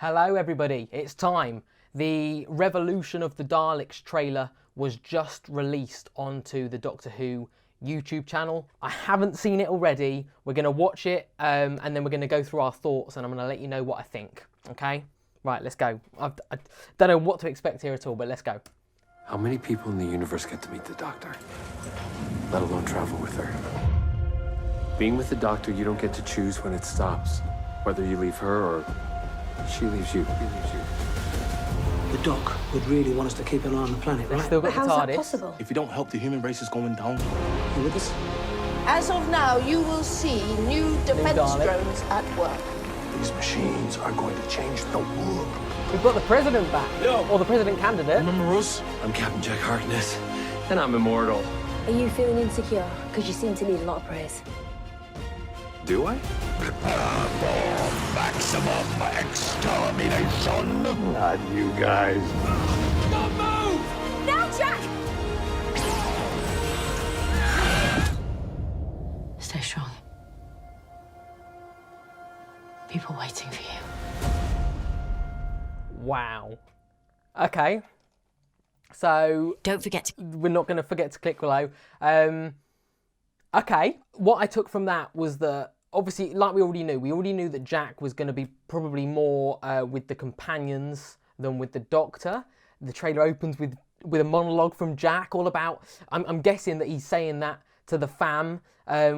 Hello everybody, it's time. The Revolution of the Daleks trailer was just released onto the Doctor Who YouTube channel. I haven't seen it already. We're going to watch it and then we're going to go through our thoughts and I'm going to let you know what I think, okay? Right, let's go. I don't know what to expect here at all, but let's go. How many people in the universe get to meet the Doctor, let alone travel with her? Being with the Doctor, you don't get to choose when it stops, whether you leave her or she leaves you. The Doc would really want us to keep an eye on the planet, right? Still got But the how's that TARDIS. possible? If you don't help, the human race is going down. You with us? As of now, you will see new defense Dalek. drones at work. These machines are going to change the world. We've got the president back, or the president candidate. Remember us? I'm Captain Jack Harkness, and I'm immortal. Are you feeling insecure? Because you seem to need a lot of praise. Do I? Prepare for maximum extermination. Not you guys. Don't move! Now, Jack! Stay strong. People waiting for you. Wow. Okay. So Don't forget to... we're not going to forget to click below. Okay, what I took from that was that, obviously, like we already knew that Jack was going to be probably more with the companions than with the Doctor. The trailer opens with a monologue from Jack all about, I'm guessing that he's saying that to the fam.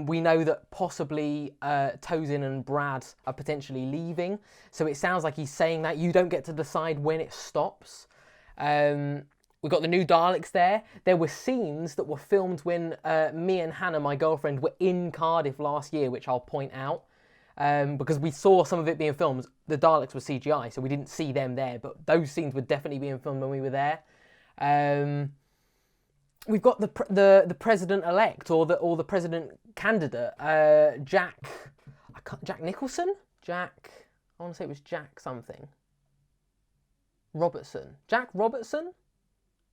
We know that possibly Tosin and Brad are potentially leaving, so it sounds like he's saying that. You don't get to decide when it stops. We've got the new Daleks there. There were scenes that were filmed when me and Hannah, my girlfriend, were in Cardiff last year, which I'll point out, because we saw some of it being filmed. The Daleks were CGI, so we didn't see them there, but those scenes were definitely being filmed when we were there. We've got the president-elect or the president candidate, Jack Nicholson? I want to say it was Jack something. Robertson. Jack Robertson?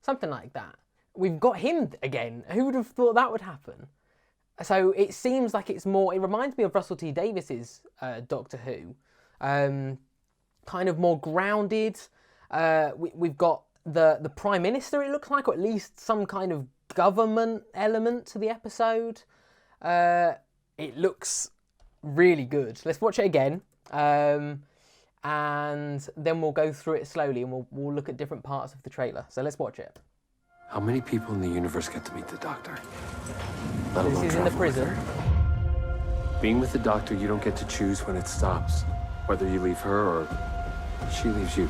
Something like that. We've got him again. Who would have thought that would happen? So it seems like it's more... It reminds me of Russell T Davis's Doctor Who. Kind of more grounded. We've got the Prime Minister, it looks like, or at least some kind of government element to the episode. It looks really good. Let's watch it again. And then we'll go through it slowly and we'll look at different parts of the trailer. So let's watch it. How many people in the universe get to meet the Doctor, let alone This is in the travel with prison. her? Being with the Doctor, you don't get to choose when it stops, whether you leave her or she leaves you.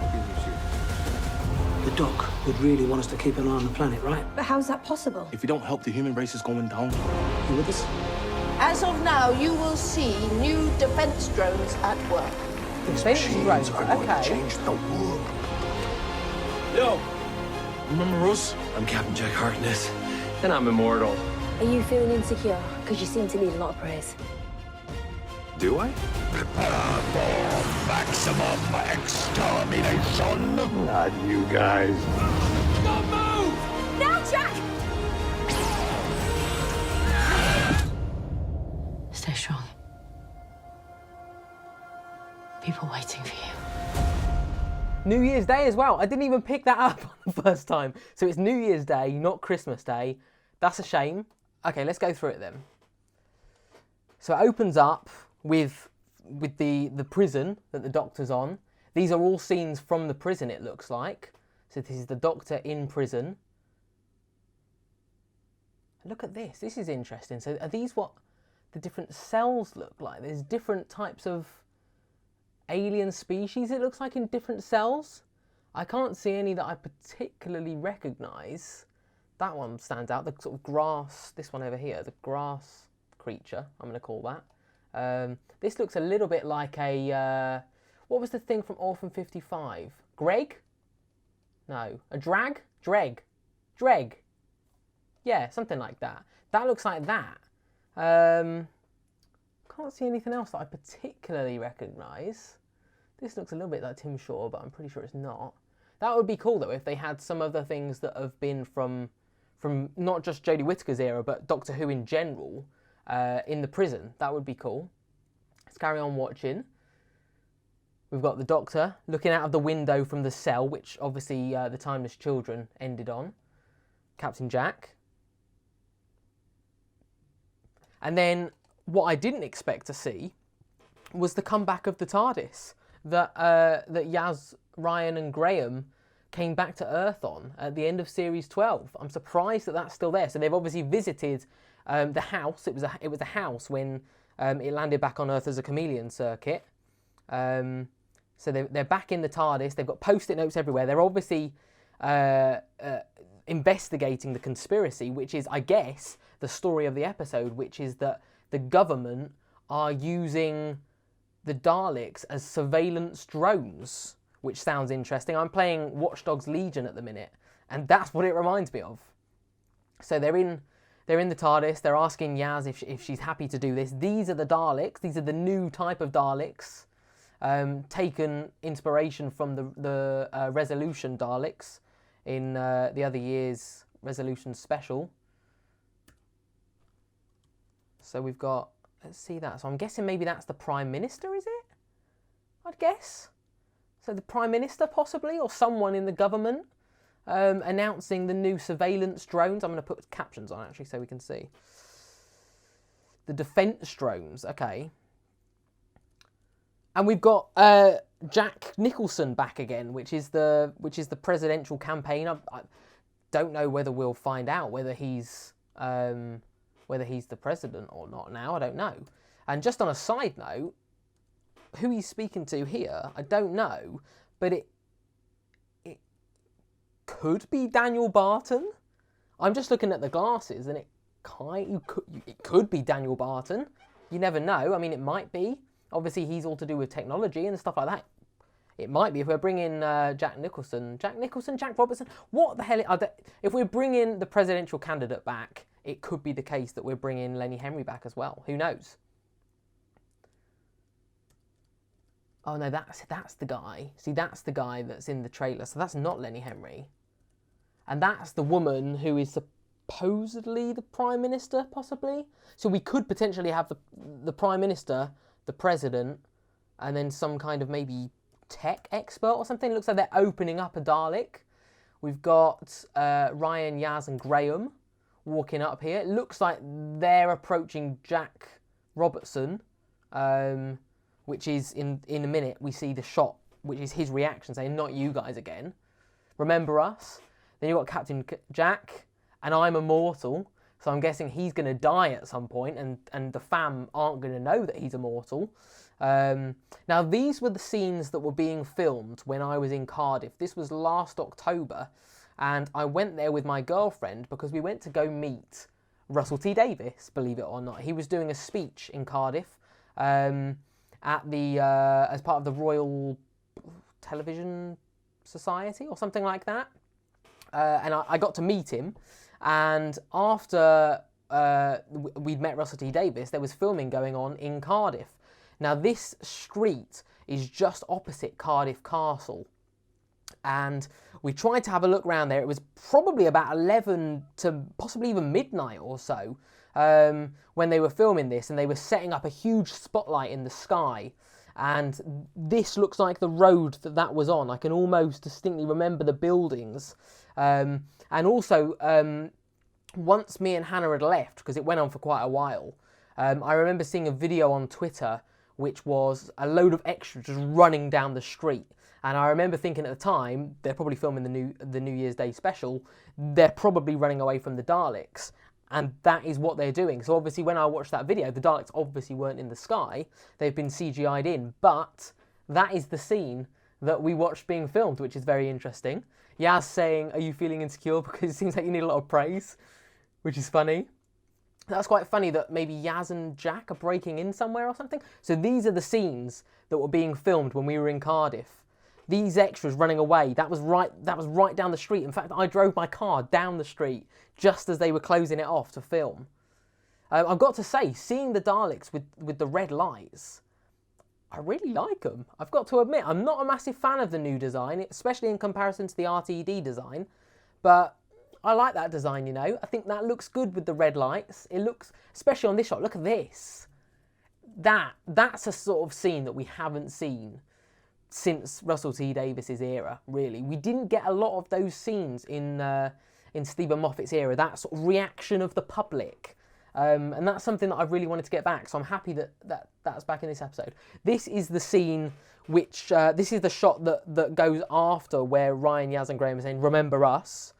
The Doc would really want us to keep an eye on the planet, right? But how's that possible? If you don't help, the human race is going down. You with us? As of now, you will see new defense drones at work. These Defense machines drones, are going to okay. change the world. Yo, remember us? I'm Captain Jack Harkness, and I'm immortal. Are you feeling insecure? Because you seem to need a lot of praise. Do I? Prepare for maximum extermination. Not you guys. Don't move! Now, Jack! Stay strong. People waiting for you. New Year's Day as well. I didn't even pick that up on the first time. So it's New Year's Day, not Christmas Day. That's a shame. Okay, let's go through it then. So it opens up with the prison that the Doctor's on. These are all scenes from the prison, it looks like. So this is the Doctor in prison. Look at this. This is interesting. So are these what the different cells look like? There's different types of alien species, it looks like, in different cells. I can't see any that I particularly recognise. That one stands out, the sort of grass, this one over here, the grass creature, I'm going to call that. This looks a little bit like a, what was the thing from Orphan 55? Greg? No, a drag? Dreg. Yeah, something like that. That looks like that. Can't see anything else that I particularly recognise. This looks a little bit like Tim Shaw, but I'm pretty sure it's not. That would be cool though if they had some other things that have been from not just Jodie Whittaker's era, but Doctor Who in general, in the prison. That would be cool. Let's carry on watching. We've got the Doctor looking out of the window from the cell, which obviously the Timeless Children ended on. Captain Jack. And then what I didn't expect to see was the comeback of the TARDIS that Yaz, Ryan and Graham came back to Earth on at the end of Series 12. I'm surprised that that's still there. So they've obviously visited the house. It was a house when it landed back on Earth as a chameleon circuit. So they're back in the TARDIS. They've got post-it notes everywhere. They're obviously investigating the conspiracy, which is, I guess, the story of the episode, which is that the government are using the Daleks as surveillance drones, which sounds interesting. I'm playing Watch Dogs Legion at the minute, and that's what it reminds me of. So they're in the TARDIS. They're asking Yaz if she's happy to do this. These are the Daleks. These are the new type of Daleks, taken inspiration from the Resolution Daleks in the other year's Resolution special. So we've got, let's see that. So I'm guessing maybe that's the Prime Minister, is it? I'd guess. So the Prime Minister possibly, or someone in the government, announcing the new surveillance drones. I'm going to put captions on actually so we can see. The defence drones, okay. And we've got Jack Nicholson back again, which is the presidential campaign. I don't know whether we'll find out whether he's the president or not now. I don't know. And just on a side note, who he's speaking to here, I don't know, but it could be Daniel Barton. I'm just looking at the glasses, and it could be Daniel Barton. You never know. I mean, it might be. Obviously, he's all to do with technology and stuff like that. It might be if we're bringing Jack Robertson. What the hell? If we're bringing the presidential candidate back, it could be the case that we're bringing Lenny Henry back as well. Who knows? Oh no, that's the guy. See, that's the guy that's in the trailer. So that's not Lenny Henry. And that's the woman who is supposedly the Prime Minister, possibly. So we could potentially have the Prime Minister, the President, and then some kind of maybe tech expert or something. It looks like they're opening up a Dalek. We've got Ryan, Yaz and Graham walking up here. It looks like they're approaching Jack Robertson, which is, in a minute, we see the shot, which is his reaction saying, not you guys again. Remember us? Then you've got Captain Jack, and I'm immortal. So I'm guessing he's going to die at some point, and the fam aren't going to know that he's immortal. Now, these were the scenes that were being filmed when I was in Cardiff. This was last October, and I went there with my girlfriend because we went to go meet Russell T Davies, believe it or not. He was doing a speech in Cardiff at the as part of the Royal Television Society or something like that. And I got to meet him. And after we'd met Russell T Davies, there was filming going on in Cardiff. Now, this street is just opposite Cardiff Castle. And we tried to have a look around there. It was probably about 11 to possibly even midnight or so when they were filming this. And they were setting up a huge spotlight in the sky. And this looks like the road that was on. I can almost distinctly remember the buildings. And also, once me and Hannah had left, because it went on for quite a while, I remember seeing a video on Twitter which was a load of extras just running down the street. And I remember thinking at the time, they're probably filming the New Year's Day special, they're probably running away from the Daleks. And that is what they're doing. So obviously when I watched that video, the Daleks obviously weren't in the sky. They've been CGI'd in. But that is the scene that we watched being filmed, which is very interesting. Yaz saying, are you feeling insecure because it seems like you need a lot of praise? Which is funny. That's quite funny that maybe Yaz and Jack are breaking in somewhere or something. So these are the scenes that were being filmed when we were in Cardiff. These extras running away, that was right down the street. In fact, I drove my car down the street just as they were closing it off to film. I've got to say, seeing the Daleks with the red lights, I really like them. I've got to admit, I'm not a massive fan of the new design, especially in comparison to the RTD design, but I like that design, you know. I think that looks good with the red lights. It looks, especially on this shot, look at this. That's a sort of scene that we haven't seen since Russell T Davies's era, really. We didn't get a lot of those scenes in Stephen Moffat's era, that sort of reaction of the public. And that's something that I really wanted to get back, so I'm happy that that's back in this episode. This is the scene which, this is the shot that goes after where Ryan, Yaz and Graham are saying, "Remember us."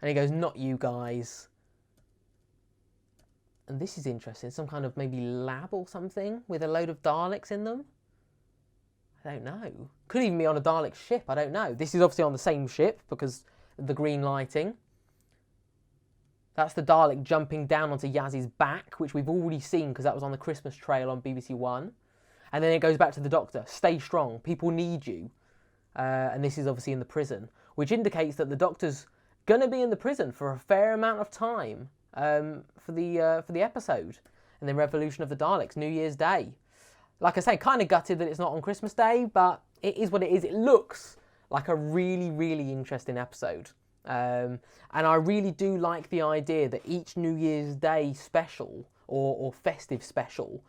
And he goes, "Not you guys." And this is interesting, some kind of maybe lab or something with a load of Daleks in them. I don't know. Could even be on a Dalek ship, I don't know. This is obviously on the same ship because of the green lighting. That's the Dalek jumping down onto Yaz's back, which we've already seen because that was on the Christmas trail on BBC One. And then it goes back to the Doctor. Stay strong. People need you. And this is obviously in the prison, which indicates that the Doctor's going to be in the prison for a fair amount of time for the episode. And then Revolution of the Daleks, New Year's Day. Like I say, kind of gutted that it's not on Christmas Day, but it is what it is. It looks like a really, really interesting episode. And I really do like the idea that each New Year's Day special or festive special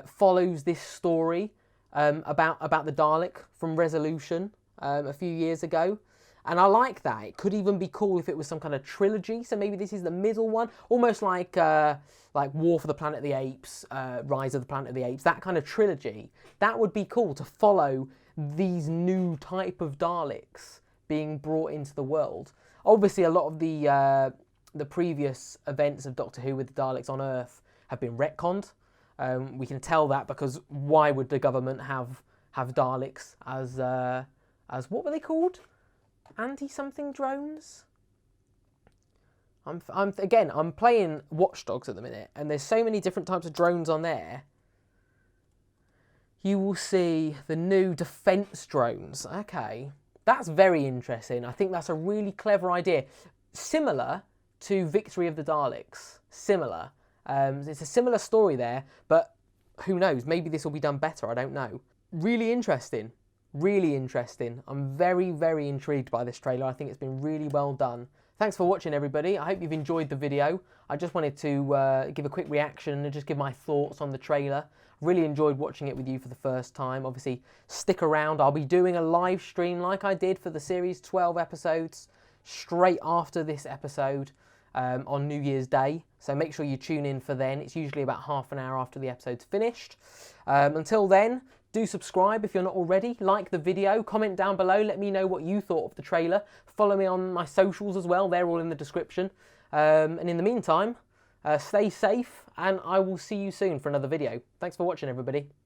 follows this story about the Dalek from Resolution a few years ago. And I like that. It could even be cool if it was some kind of trilogy. So maybe this is the middle one, almost like War for the Planet of the Apes, Rise of the Planet of the Apes, that kind of trilogy. That would be cool to follow these new type of Daleks being brought into the world. Obviously, a lot of the previous events of Doctor Who with the Daleks on Earth have been retconned. We can tell that because why would the government have Daleks as what were they called? Anti-something drones? I'm playing Watch Dogs at the minute, and there's so many different types of drones on there. You will see the new defence drones. Okay, that's very interesting. I think that's a really clever idea. Similar to Victory of the Daleks. Similar. It's a similar story there, but who knows? Maybe this will be done better. I don't know. Really interesting. Really interesting. I'm very, very intrigued by this trailer. I think it's been really well done. Thanks for watching, everybody. I hope you've enjoyed the video. I just wanted to give a quick reaction and just give my thoughts on the trailer. Really enjoyed watching it with you for the first time. Obviously, stick around. I'll be doing a live stream like I did for the series 12 episodes straight after this episode on New Year's Day. So make sure you tune in for then. It's usually about half an hour after the episode's finished. Until then, do subscribe if you're not already. Like the video, comment down below, let me know what you thought of the trailer. Follow me on my socials as well, they're all in the description. And in the meantime, stay safe, and I will see you soon for another video. Thanks for watching, everybody.